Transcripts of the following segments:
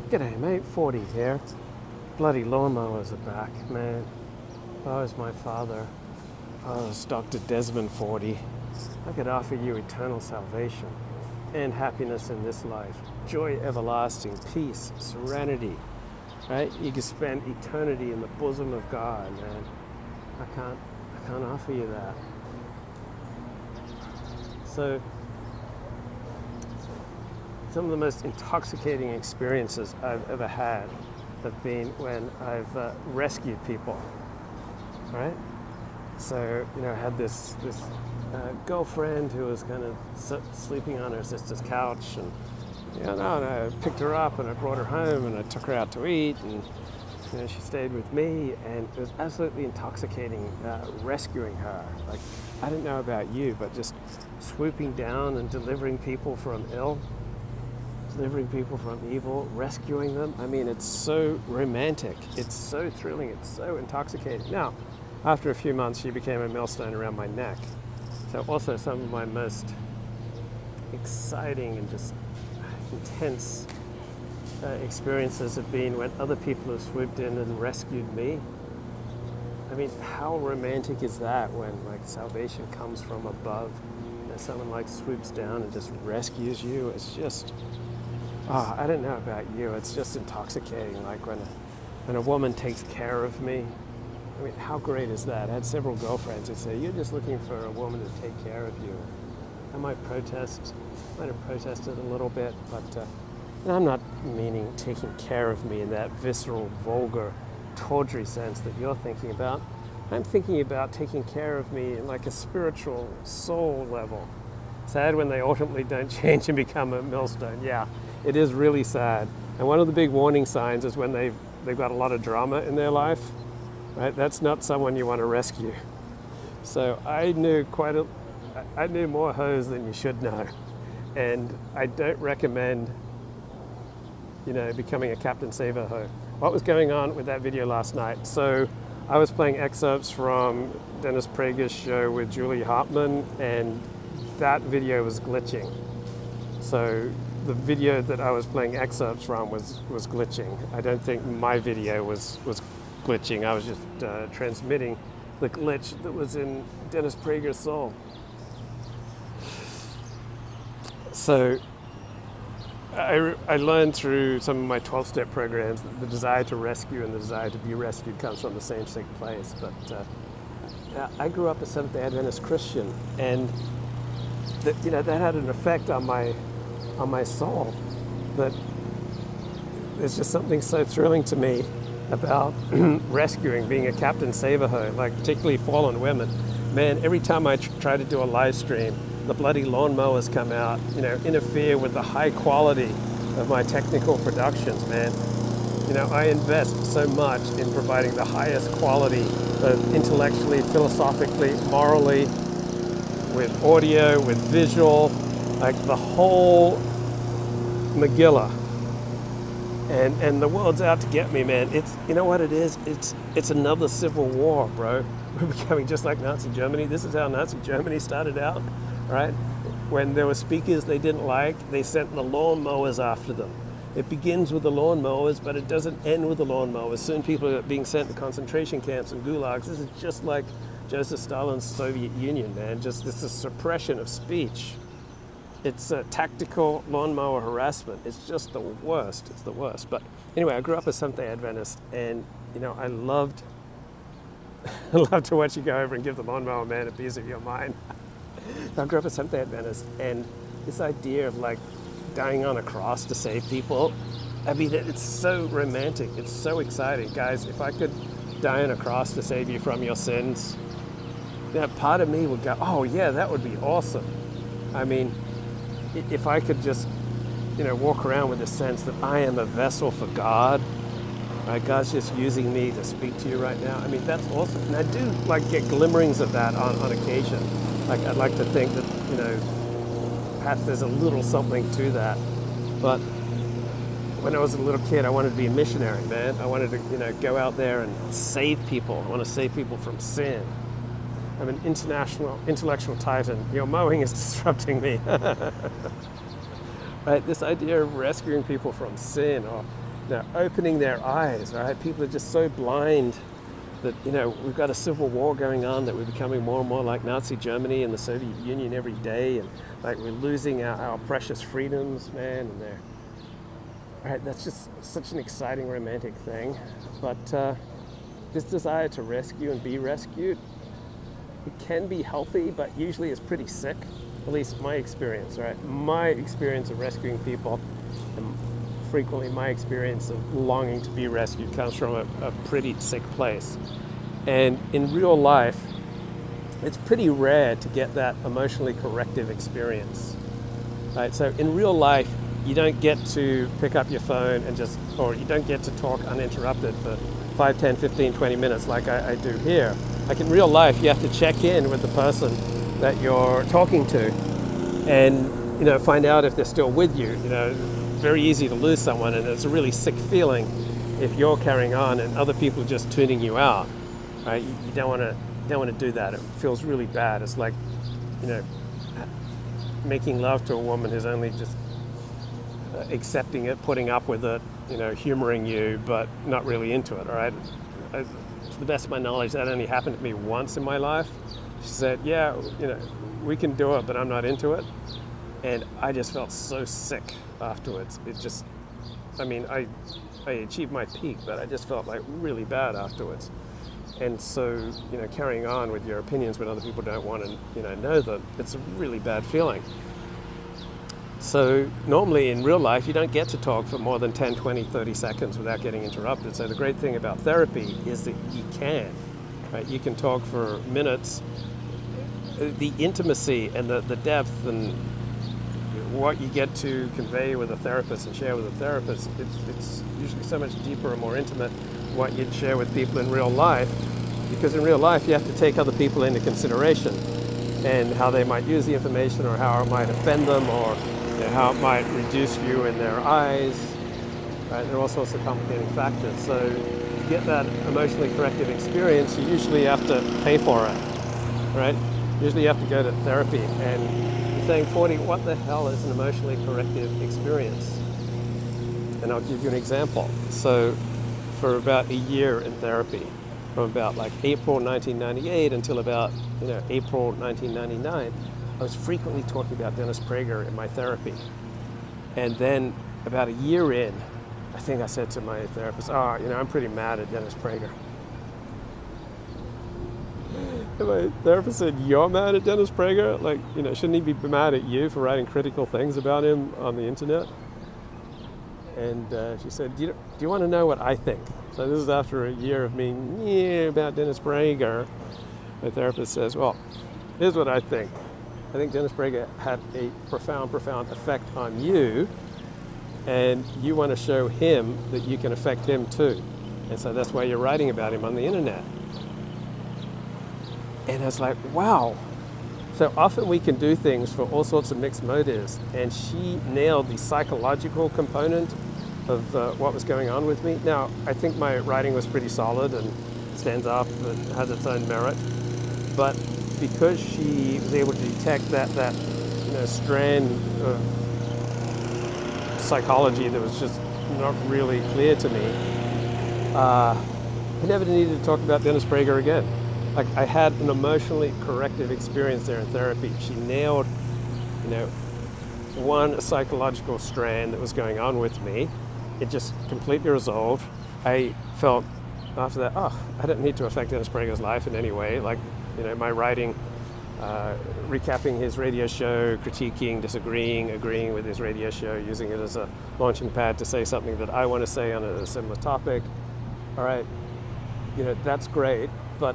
G'day mate, 40 here. Bloody lawnmowers are back, man. If I was my father, if I was Dr. Desmond 40, I could offer you eternal salvation and happiness in this life, joy everlasting, peace, serenity, right? You can spend eternity in the bosom of God, man. I can't offer you that. So, some of the most intoxicating experiences I've ever had have been when I've rescued people, right? So, I had this girlfriend who was kind of sleeping on her sister's couch, and I picked her up and I brought her home and I took her out to eat, and she stayed with me, and it was absolutely intoxicating rescuing her. Like, I don't know about you, but just swooping down and delivering people from ill, delivering people from evil, rescuing them. I mean, it's so romantic, it's so thrilling, it's so intoxicating. Now, after a few months, she became a millstone around my neck. So also some of my most exciting and just intense experiences have been when other people have swooped in and rescued me. I mean, how romantic is that when salvation comes from above and someone swoops down and just rescues you? It's just, I don't know about you, it's just intoxicating. Like when a woman takes care of me. I mean, how great is that? I had several girlfriends who say, "You're just looking for a woman to take care of you." I might have protested a little bit, but I'm not meaning taking care of me in that visceral, vulgar, tawdry sense that you're thinking about. I'm thinking about taking care of me in a spiritual soul level. Sad when they ultimately don't change and become a millstone. Yeah, it is really sad. And one of the big warning signs is when they've got a lot of drama in their life. Right? That's not someone you want to rescue. So I knew more hoes than you should know. And I don't recommend, becoming a Captain Saver hoe. What was going on with that video last night? So I was playing excerpts from Dennis Prager's show with Julie Hartman, and that video was glitching. So the video that I was playing excerpts from was glitching. I don't think my video was glitching. I was just transmitting the glitch that was in Dennis Prager's soul. So I learned through some of my 12-step programs that the desire to rescue and the desire to be rescued comes from the same sick place. But I grew up a Seventh-day Adventist Christian, and that had an effect on my soul. That there's just something so thrilling to me about rescuing, being a Captain Saver-ho, particularly fallen women. Man, every time I try to do a live stream, the bloody lawnmowers come out, interfere with the high quality of my technical productions, man. I invest so much in providing the highest quality, both intellectually, philosophically, morally, with audio, with visual, the whole Megillah. And the world's out to get me, man. It's, what it is? It's another civil war, bro. We're becoming just like Nazi Germany. This is how Nazi Germany started out, right? When there were speakers they didn't like, they sent the lawnmowers after them. It begins with the lawnmowers, but it doesn't end with the lawnmowers. Soon people are being sent to concentration camps and gulags. This is just like Joseph Stalin's Soviet Union, man. Just this is suppression of speech. It's tactical lawnmower harassment. It's just the worst. It's the worst. But anyway, I grew up a Seventh-day Adventist, and I loved to watch you go over and give the lawnmower man a piece of your mind. I grew up a Seventh-day Adventist, and this idea of dying on a cross to save people, I mean, it's so romantic. It's so exciting, guys. If I could die on a cross to save you from your sins, part of me would go, "Oh yeah, that would be awesome." I mean, if I could just, walk around with the sense that I am a vessel for God, right? God's just using me to speak to you right now. I mean, that's awesome. And I do get glimmerings of that on occasion. I'd like to think that, perhaps there's a little something to that. But when I was a little kid, I wanted to be a missionary, man. I wanted to, go out there and save people. I want to save people from sin. I'm an intellectual titan. Your mowing is disrupting me. Right? This idea of rescuing people from sin, or opening their eyes, right? People are just so blind that, we've got a civil war going on, that we're becoming more and more like Nazi Germany and the Soviet Union every day, and like we're losing our precious freedoms, man, and right, that's just such an exciting romantic thing. But this desire to rescue and be rescued, it can be healthy, but usually it's pretty sick, at least my experience, right? My experience of rescuing people, and frequently my experience of longing to be rescued, comes from a pretty sick place. And in real life, it's pretty rare to get that emotionally corrective experience, right? So in real life, you don't get to pick up your phone and or you don't get to talk uninterrupted for 5, 10, 15, 20 minutes like I do here. Like in real life, you have to check in with the person that you're talking to and, find out if they're still with you. Very easy to lose someone, and it's a really sick feeling if you're carrying on and other people are just tuning you out, right? You don't want to do that. It feels really bad. It's like, making love to a woman who's only just accepting it, putting up with it, humoring you, but not really into it, all right? To the best of my knowledge, that only happened to me once in my life. She said, yeah, we can do it, but I'm not into it. And I just felt so sick afterwards. I achieved my peak, but I just felt like really bad afterwards. And so, carrying on with your opinions when other people don't want to, know them, it's a really bad feeling. So normally in real life, you don't get to talk for more than 10, 20, 30 seconds without getting interrupted. So the great thing about therapy is that you can, right? You can talk for minutes. The intimacy and the depth and what you get to convey with a therapist and share with a therapist, it's usually so much deeper and more intimate what you'd share with people in real life, because in real life you have to take other people into consideration and how they might use the information, or how it might offend them, or how it might reduce you in their eyes, right? There are all sorts of complicating factors. So to get that emotionally corrective experience, you usually have to pay for it, right? Usually you have to go to therapy. And you're saying, 40, what the hell is an emotionally corrective experience? And I'll give you an example. So for about a year in therapy, from about like April 1998 until about April 1999, I was frequently talking about Dennis Prager in my therapy. And then about a year in, I think I said to my therapist, I'm pretty mad at Dennis Prager. And my therapist said, you're mad at Dennis Prager? Like, shouldn't he be mad at you for writing critical things about him on the internet? And she said, do you want to know what I think? So this is after a year of me, about Dennis Prager. My therapist says, well, here's what I think. I think Dennis Prager had a profound effect on you, and you want to show him that you can affect him too. And so that's why you're writing about him on the internet. And I was like, wow. So often we can do things for all sorts of mixed motives, and she nailed the psychological component of what was going on with me. Now, I think my writing was pretty solid and stands up and has its own merit, but because she was able to detect that strand of psychology that was just not really clear to me, I never needed to talk about Dennis Prager again. Like, I had an emotionally corrective experience there in therapy. She nailed, one psychological strand that was going on with me. It just completely resolved. I felt after that, I don't need to affect Dennis Prager's life in any way. Like, my writing, recapping his radio show, critiquing, disagreeing, agreeing with his radio show, using it as a launching pad to say something that I want to say on a similar topic. All right, that's great, but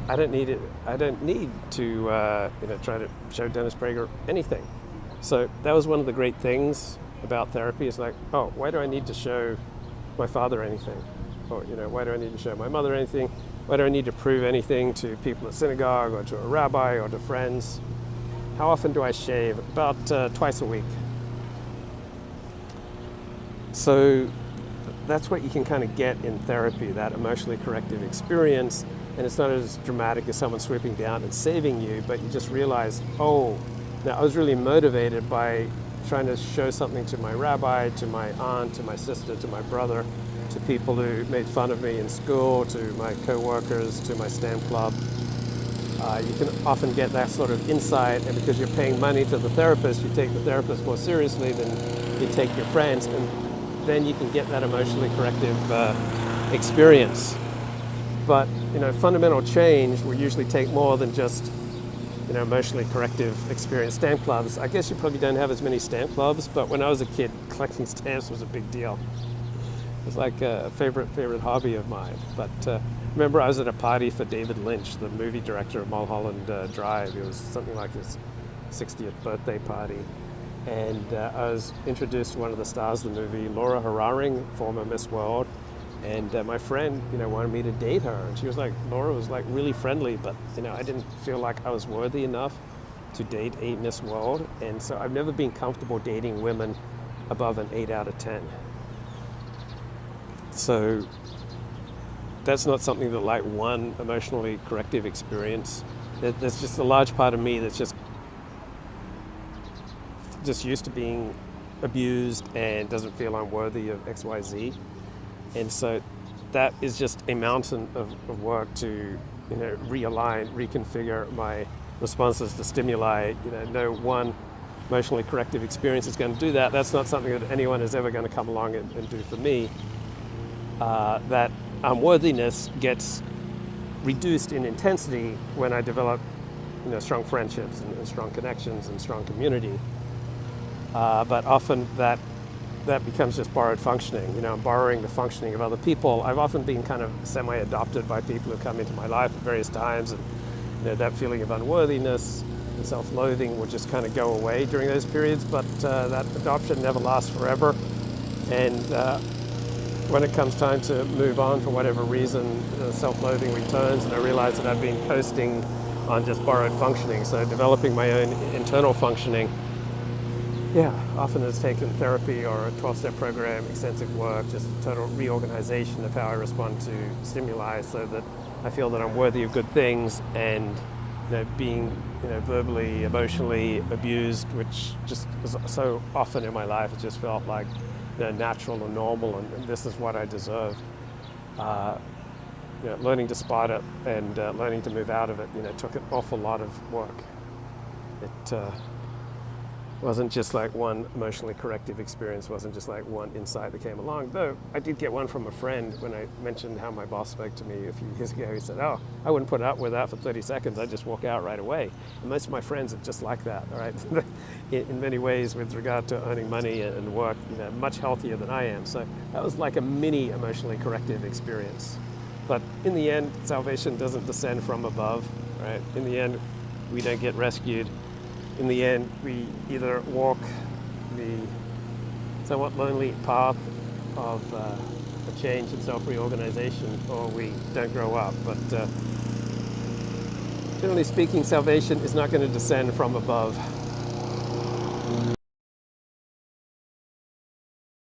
I don't need it. I don't need to, try to show Dennis Prager anything. So that was one of the great things about therapy. Is like, why do I need to show my father anything? Or, why do I need to show my mother anything? Why do I need to prove anything to people at synagogue or to a rabbi or to friends? How often do I shave? About twice a week. So that's what you can kind of get in therapy, that emotionally corrective experience. And it's not as dramatic as someone swooping down and saving you, but you just realize, now I was really motivated by trying to show something to my rabbi, to my aunt, to my sister, to my brother, to people who made fun of me in school, to my co-workers, to my stamp club. You can often get that sort of insight, and because you're paying money to the therapist, you take the therapist more seriously than you take your friends, and then you can get that emotionally corrective experience. But fundamental change will usually take more than just emotionally corrective experience. Stamp clubs, I guess you probably don't have as many stamp clubs, but when I was a kid, collecting stamps was a big deal. It was like a favorite hobby of mine. But remember, I was at a party for David Lynch, the movie director of Mulholland Drive. It was something like his 60th birthday party. And I was introduced to one of the stars of the movie, Laura Harraring, former Miss World. And my friend, wanted me to date her. And she was like, Laura was like really friendly, but I didn't feel like I was worthy enough to date a Miss World. And so I've never been comfortable dating women above an 8 out of 10. So that's not something that like one emotionally corrective experience. There's just a large part of me that's just used to being abused and doesn't feel I'm worthy of XYZ. And so that is just a mountain of work to realign, reconfigure my responses to stimuli. No one emotionally corrective experience is going to do that. That's not something that anyone is ever going to come along and do for me. That unworthiness gets reduced in intensity when I develop strong friendships and strong connections and strong community. But often that becomes just borrowed functioning. I'm borrowing the functioning of other people. I've often been kind of semi-adopted by people who come into my life at various times, and that feeling of unworthiness and self-loathing will just kind of go away during those periods, but that adoption never lasts forever. And when it comes time to move on for whatever reason, the self-loathing returns, and I realize that I've been coasting on just borrowed functioning. So developing my own internal functioning, often it's taken therapy or a 12-step program, extensive work, just total reorganization of how I respond to stimuli so that I feel that I'm worthy of good things, and being verbally, emotionally abused, which just is so often in my life, it just felt like natural and normal, and this is what I deserve. Learning to spot it and learning to move out of it, took an awful lot of work. It wasn't just like one emotionally corrective experience, wasn't just like one insight that came along, though I did get one from a friend when I mentioned how my boss spoke to me a few years ago. He said, I wouldn't put up with that for 30 seconds, I'd just walk out right away. And most of my friends are just like that, all right? In many ways, with regard to earning money and work, much healthier than I am. So that was like a mini emotionally corrective experience. But in the end, salvation doesn't descend from above, right? In the end, we don't get rescued. In the end, we either walk the somewhat lonely path of a change and self-reorganization, or we don't grow up. But generally speaking, salvation is not going to descend from above.